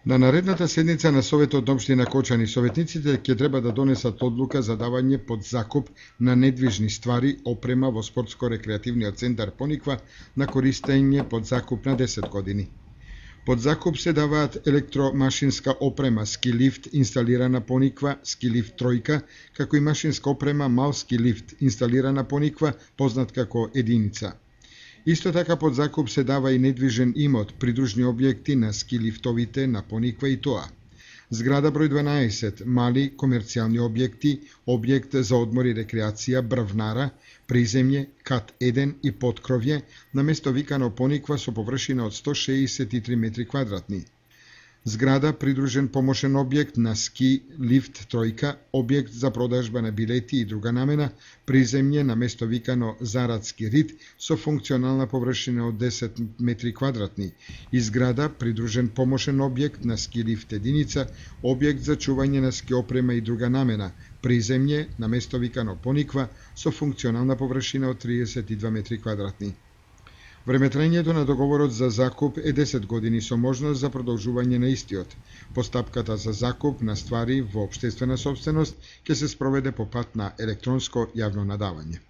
На наредната седница на Советот на општина Кочани, советниците ќе треба да донесат одлука за давање под закуп на недвижни ствари, опрема во спортско-рекреативниот центар Пониква на користење под закуп на 10 години. Под закуп се даваат електромашинска опрема, ски лифт инсталирана Пониква, ски лифт тројка, како и машинска опрема мал ски лифт инсталирана Пониква, познат како единица. Исто така под закуп се дава и недвижен имот, придружни објекти на ски лифтовите на Пониква и тоа. Зграда број 12, мали комерцијални објекти, објект за одмор и рекреација, брвнара, приземје, кат 1 и поткровје, на место викано Пониква со површина од 163 метри квадратни. Зграда придружен помошен објект на ски лифт тројка, објект за продажба на билети и друга намена, приземје на место викано Зарадски рид со функционална површина од 10 метри квадратни и зграда придружен помошен објект на ски лифт единица, објект за чување на ски опрема и друга намена, приземје на место викано Пониква со функционална површина од 32 метри квадратни. Времетрањето на договорот за закуп е 10 години со можност за продолжување на истиот. Постапката за закуп на ствари во општествена сопственост ќе се спроведе по пат на електронско јавно надавање.